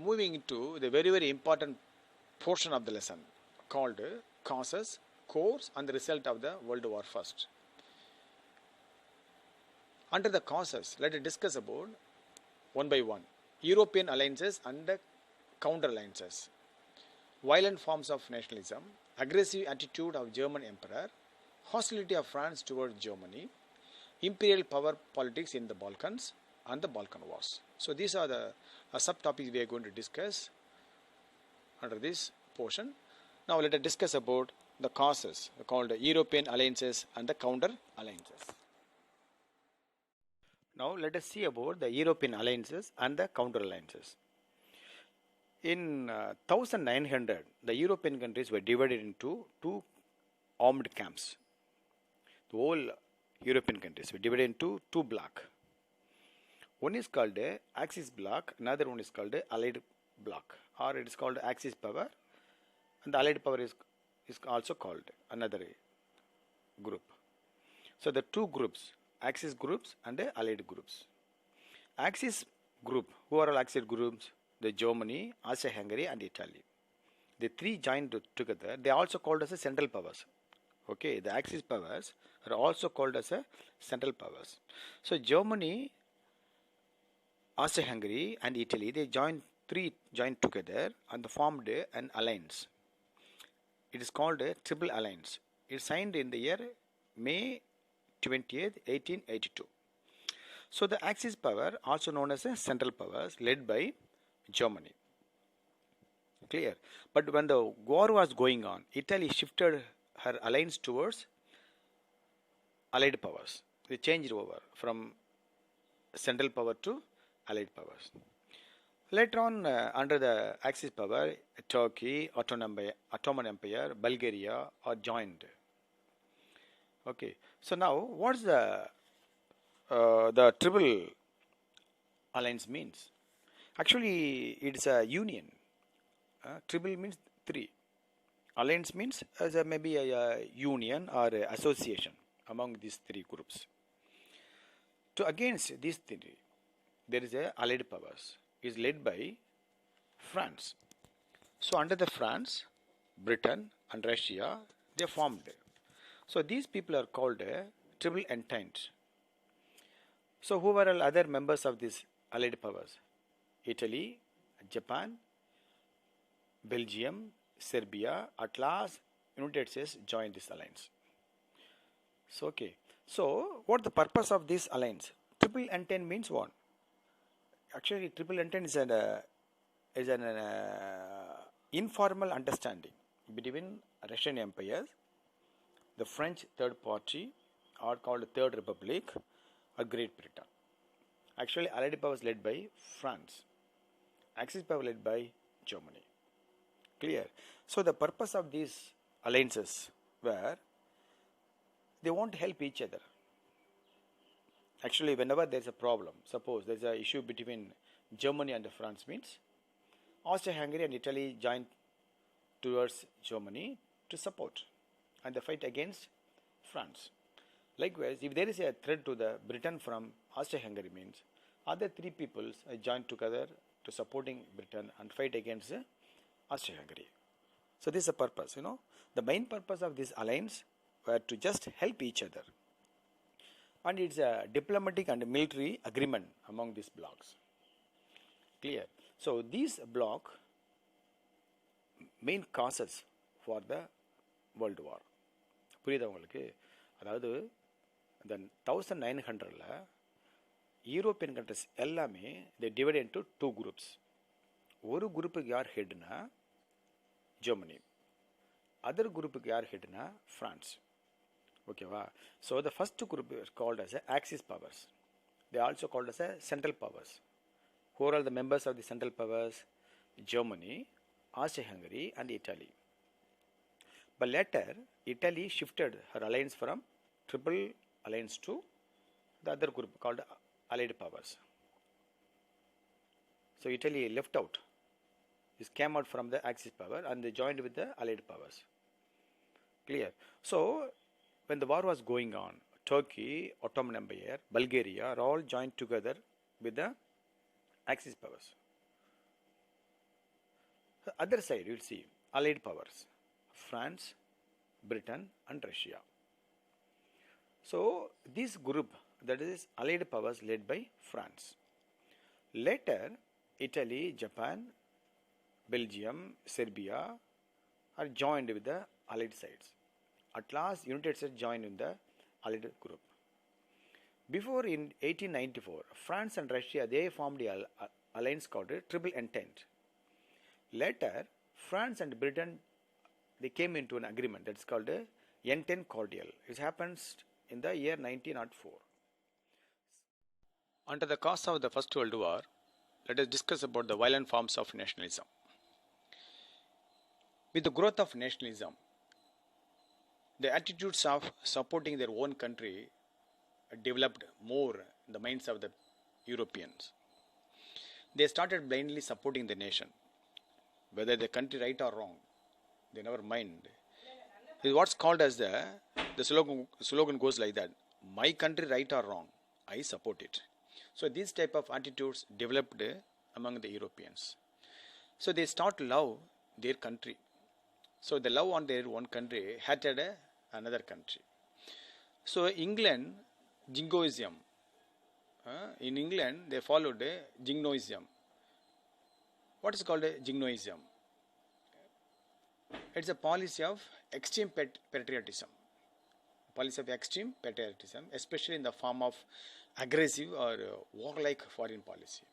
moving into the very, very important portion of the lesson called causes, cause and the result of the World War First. Under the causes, let us discuss about one by one. European alliances and counter alliances, violent forms of nationalism, aggressive attitude of German emperor, hostility of France towards Germany, imperial power politics in the Balkans and the Balkan Wars. So these are the subtopics we are going to discuss under this portion. Now let us discuss about the causes called European alliances and the counter alliances. Now let us see about the European alliances and the counter alliances. In 1900, the European countries were divided into two armed camps. The whole European countries were divided into two blocks. One is called Axis bloc, another one is called Allied bloc, or it is called Axis power, and the Allied power is also called another group. So the two groups, Axis groups and the Allied groups. Axis group, who are all Axis groups? The Germany, Austria-Hungary and Italy. The three joined together, they are also called as the central powers. Okay, the Axis powers are also called as a central powers. So Germany, Austria-Hungary and Italy, they three joined together and formed an alliance. It is called a Triple Alliance. It is signed in the year May 20th, 1882. So the Axis power, also known as a central powers, led by Germany. Clear? But when the war was going on, Italy shifted her alliance towards Allied powers. They changed over from central power to Allied powers. Later on, under the Axis power, Turkey, Ottoman Empire, Bulgaria are joined. Okay. So now, what's the Triple Alliance means? Actually, it's a union. Triple means three. Alliance means maybe a union or a association among these three groups. To against these three, there is a Allied powers. It is led by France. So under the France, Britain and Russia, they formed. So these people are called a Triple Entente. So who were all other members of these Allied powers? Italy, Japan, Belgium, Serbia. At last, United States joined this alliance. So okay. So what the purpose of this alliance? Triple Entente means what? Actually, Triple Entente is an informal understanding between Russian empires, the French third party, or called Third Republic, or Great Britain. Actually, Allied powers led by France. Axis power led by Germany. Clear? So the purpose of these alliances were they want to help each other. Actually, whenever there is a problem, suppose there is an issue between Germany and France, means Austria-Hungary and Italy joined towards Germany to support and the fight against France. Likewise, if there is a threat to the Britain from Austria-Hungary, means other three peoples joined together to supporting Britain and fight against Austria-Hungary. So this is the purpose, The main purpose of this alliance were to just help each other. And it's a diplomatic and military agreement among these blocks. Clear? So these block main causes for the World War. புரியுதா உங்களுக்கு? அதாவது இந்த 1900ல் European countries எல்லாமே they divided into two groups. ஒரு குரூப்புக்கு யார் ஹெட்னா Germany, other குரூப்புக்கு யார் ஹெட்னா ஃப்ரான்ஸ். ஓகேவா? So the first group is called as Axis Powers. They also called as Central Powers. Who are all the members of the central powers? Germany, Austria-Hungary and Italy. But later, Italy shifted her alliance from Triple Alliance to the other group called Allied powers. So Italy left out. This came out from the Axis power and they joined with the Allied powers. Clear? So, when the war was going on, Turkey, Ottoman Empire, Bulgaria are all joined together with the Axis powers. The other side, you'll see Allied powers, France, Britain, and Russia. So, this group, that is Allied powers led by France. Later, Italy, Japan, Belgium, Serbia are joined with the Allied sides. At last, United States joined in the Allied group. Before in 1894, France and Russia, they formed the alliance called Triple Entente. Later, France and Britain, they came into an agreement that's called Entente Cordial. It happens in the year 1904. Under the cause of the First World War, let us discuss about the violent forms of nationalism. With the growth of nationalism, the attitudes of supporting their own country developed more in the minds of the Europeans. They started blindly supporting the nation, whether the country right or wrong. They never mind. It's what's called as the slogan goes like that: my country right or wrong, I support it. So these type of attitudes developed among the Europeans. So they start to love their country. So the love on their one country hated another country. So England, Jingoism. In England, they followed Jingoism. What is called Jingoism? It's a policy of extreme patriotism. Policy of extreme patriotism, especially in the form of aggressive or warlike foreign policy.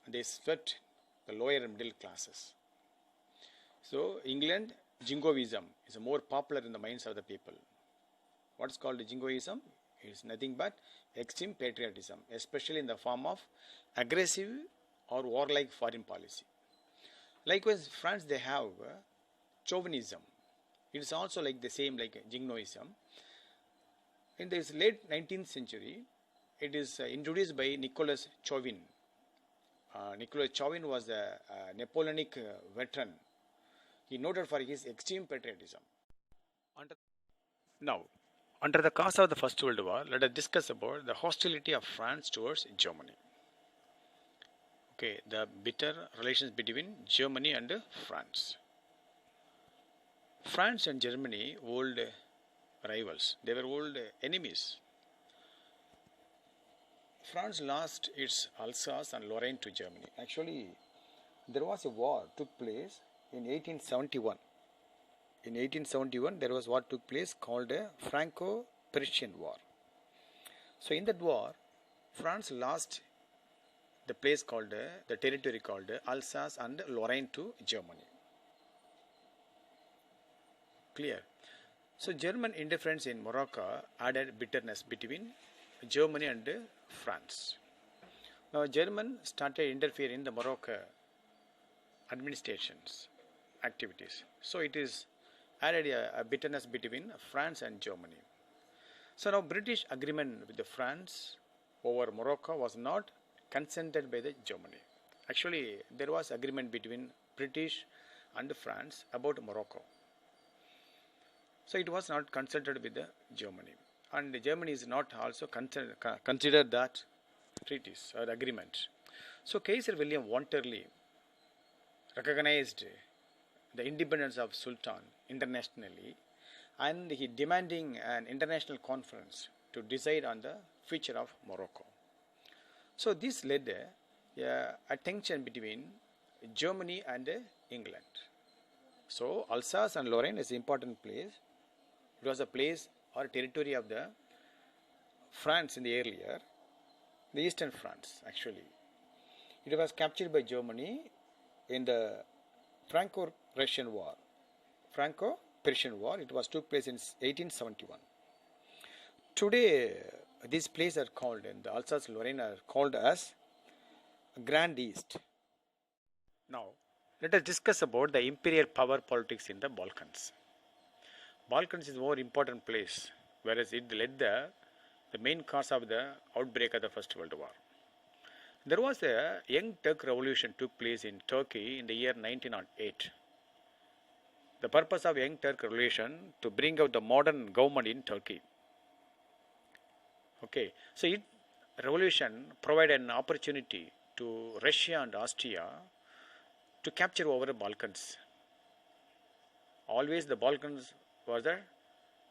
They swept the lower and middle classes. So England, Jingoism is more popular in the minds of the people. What is called Jingoism? It is nothing but extreme patriotism, especially in the form of aggressive or warlike foreign policy. Likewise, France, they have chauvinism. It is also like the same like Jingoism. In this late 19th century, it is introduced by Nicolas Chauvin. Nicolas Chauvin was a Napoleonic veteran. He noted for his extreme patriotism. Now, under the cause of the First World War, let us discuss about the hostility of France towards Germany. Okay, the bitter relations between Germany and France. France and Germany, old rivals. They were old enemies. France lost its Alsace and Lorraine to Germany. Actually, there was a war took place in 1871. In 1871, there was what took place called a Franco-Prussian War. So in that war, France lost the place called, the territory called Alsace and Lorraine to Germany. Clear? So German interference in Morocco added bitterness between Germany and France. Now German started interfering in the Morocco administration's activities. So it is added a bitterness between France and Germany. So now British agreement with the France over Morocco was not consented by the Germany. Actually, there was agreement between British and France about Morocco. So it was not consulted with the Germany, and Germany is not also considered that treaties or agreement. So Kaiser William wantonly recognized the independence of Sultan internationally, and he demanding an international conference to decide on the future of Morocco. So this led a tension between Germany and England. So Alsace and Lorraine is an important place. It was a place or territory of the France in the earlier, the Eastern France actually. It was captured by Germany in the Franco-Prussian War. Franco-Prussian War, it was took place in 1871. Today, these places are called, in the Alsace-Lorraine are called as Grand East. Now, let us discuss about the imperial power politics in the Balkans. Balkans is a more important place, whereas it led the main cause of the outbreak of the First World War. There was a Young Turk Revolution took place in Turkey in the year 1908. The purpose of Young Turk Revolution to bring out the modern government in Turkey. Okay, so revolution provided an opportunity to Russia and Austria to capture over the Balkans. Always the Balkans was the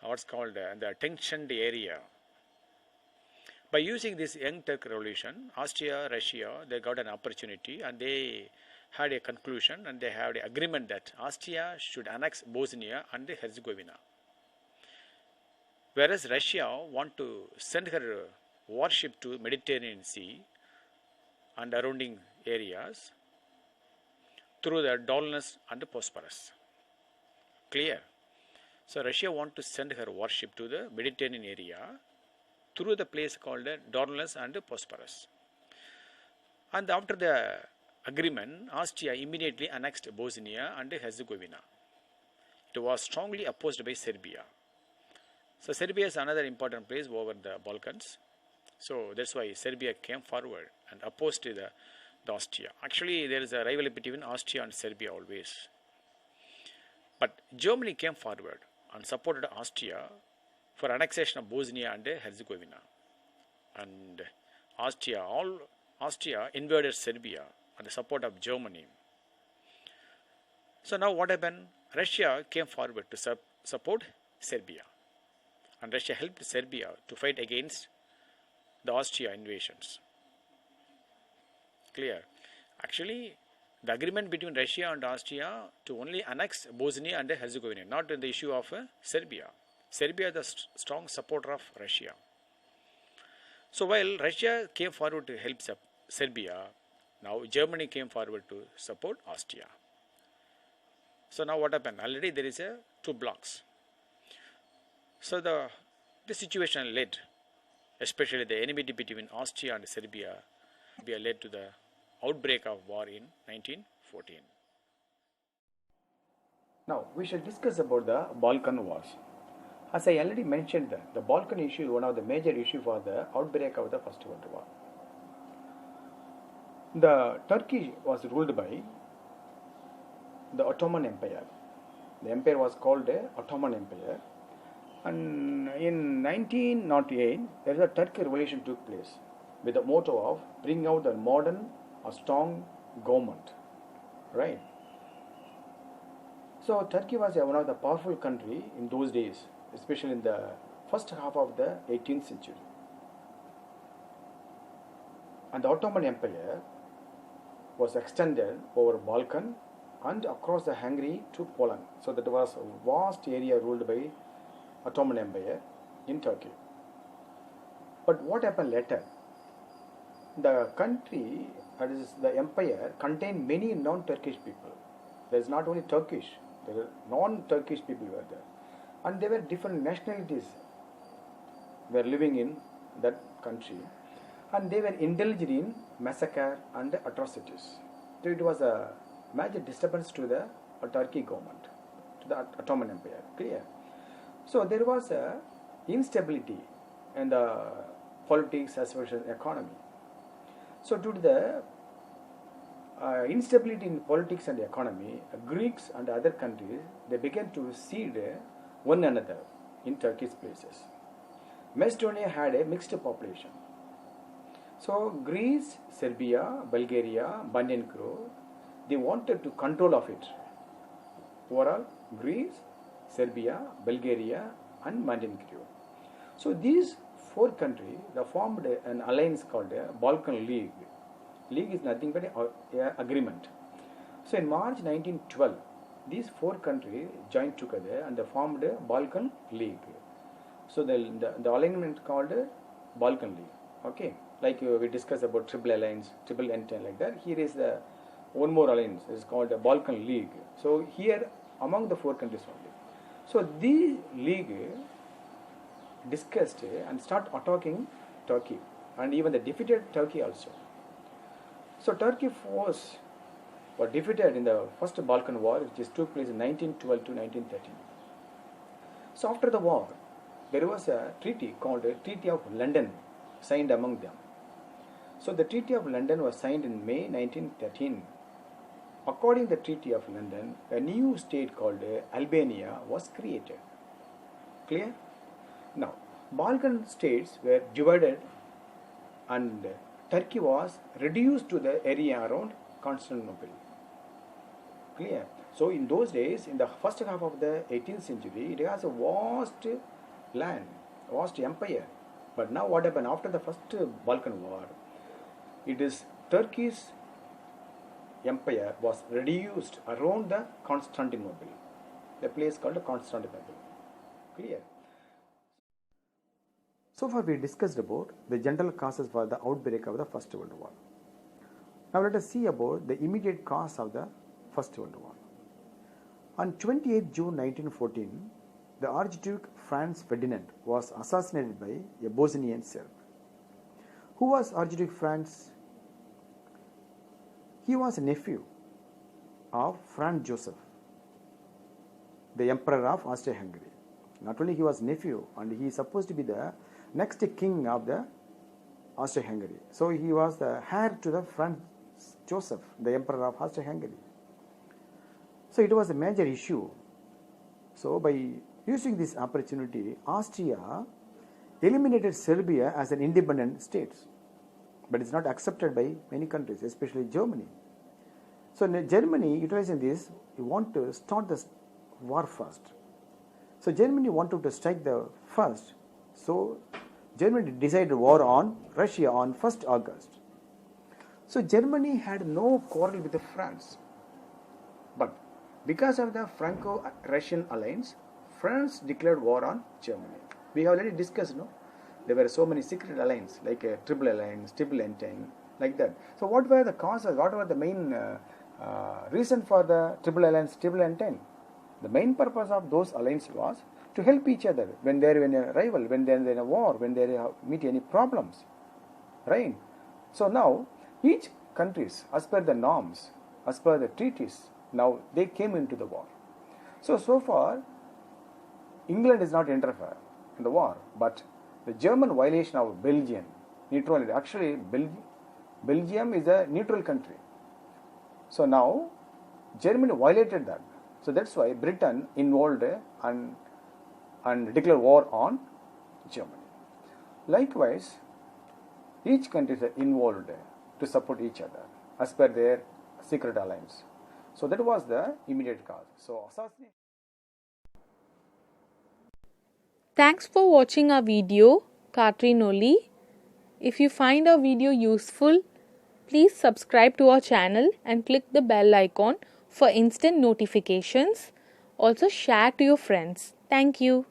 what's called the tensioned area. By using this Young Turk Revolution, Austria, Russia, they got an opportunity and they had a conclusion and they had an agreement that Austria should annex Bosnia and Herzegovina. Whereas Russia want to send her warship to Mediterranean Sea and surrounding areas through the Dardanelles and Bosphorus. Clear? So Russia want to send her warship to the Mediterranean area through the place called Dardanelles and Bosphorus. And after the agreement, Austria immediately annexed Bosnia and Herzegovina. It was strongly opposed by Serbia. So Serbia is another important place over the Balkans. So that's why Serbia came forward and opposed the Austria. Actually, there is a rivalry between Austria and Serbia always. But Germany came forward and supported Austria for annexation of Bosnia and Herzegovina. And Austria invaded Serbia and the support of Germany. So now what happened? Russia came forward to support Serbia. And Russia helped Serbia to fight against the Austria invasions. Clear? Actually, the agreement between Russia and Austria to only annex Bosnia and Herzegovina, not in the issue of Serbia. Serbia is the strong supporter of Russia. So while Russia came forward to help Serbia, now Germany came forward to support Austria. So now what happened? Already there is two blocks. So the situation led, especially the enmity between Austria and Serbia, led to the outbreak of war in 1914. Now we shall discuss about the Balkan Wars. As I already mentioned, the Balkan issue is one of the major issues for the outbreak of the First World War. The Turkey was ruled by the Ottoman Empire. The empire was called the Ottoman Empire. And in 1908, there is a Turkish revolution took place with the motto of bring out the modern, a strong government. Right? So Turkey was one of the powerful country in those days, especially in the first half of the 18th century. And the Ottoman Empire was extended over Balkan and across the Hungary to Poland. So that was a vast area ruled by Ottoman Empire in Turkey. But what happened later? The country, that is the empire, contained many non-Turkish people. There is not only Turkish, there are non-Turkish people were there. And there were different nationalities were living in that country. And they were indulged in massacre and atrocities. So it was a major disturbance to the Turkey government, to the Ottoman Empire. Clear? So there was a instability in the politics as well as economy. So due to the instability in politics and economy, Greeks and other countries, they began to cede one another in Turkish places. Macedonia had a mixed population. So Greece, Serbia, Bulgaria, Montenegro, they wanted to control of it. Overall, Greece, Serbia, Bulgaria and Montenegro. So these four countries, they formed an alliance called the Balkan League. League is nothing but an agreement. So in March 1912, these four countries joined together and they formed a Balkan League. So the alignment called Balkan League. Okay, like we discussed about Triple Alliance, Triple Entente like that. Here is the one more alliance. It is called the Balkan League. So here among the four countries only. So the league discussed and start attacking Turkey and even they defeated Turkey also. So Turkey force were defeated in the first Balkan War, which took place in 1912 to 1913. So after the war, there was a treaty called the Treaty of London signed among them. So the Treaty of London was signed in May 1913. According to the Treaty of London, a new state called Albania was created. Clear? Now, Balkan states were divided and Turkey was reduced to the area around Constantinople. Clear? So in those days, in the first half of the 18th century, it has a vast land, vast empire. But now what happened after the first Balkan War? It is Turkey's empire was reduced around the Constantinople, the place called Constantinople. Clear? So far we discussed about the general causes for the outbreak of the First World War. Now let us see about the immediate cause of the First World War. On 28 June 1914, the Archduke Franz Ferdinand was assassinated by a Bosnian Serb. Who was Archduke Franz? He was a nephew of Franz Joseph, the Emperor of Austria-Hungary. Not only he was nephew, and he is supposed to be the next king of the Austria-Hungary. So he was the heir to the Franz Joseph, the Emperor of Austria-Hungary. So it was a major issue. So by using this opportunity, Austria eliminated Serbia as an independent state. But it's not accepted by many countries, especially Germany. So Germany, utilizing this, you want to start the war first. So Germany wanted to strike the first. So Germany decided war on Russia on 1st August. So Germany had no quarrel with France. But because of the Franco-Russian alliance, France declared war on Germany. We have already discussed, no? There were so many secret alliances, like a triple alliance, triple entente, like that. So what were the causes? What were the main reason for the triple alliance, triple entente? The main purpose of those alliances was to help each other when they are in a rival, when they are in a war, when they meet any problems, right? So now each countries, as per the norms, as per the treaties, now they came into the war. So far, England is not interfere in the war, but the German violation of Belgian neutrality. Actually, Belgium is a neutral country. So now Germany violated that. So that's why Britain involved and declared war on Germany. Likewise, each country is involved to support each other as per their secret alliance. So that was the immediate cause. So assassination. Thanks for watching our video, Katrin Oli. If you find our video useful, please subscribe to our channel and click the bell icon for instant notifications. Also share to your friends. Thank you.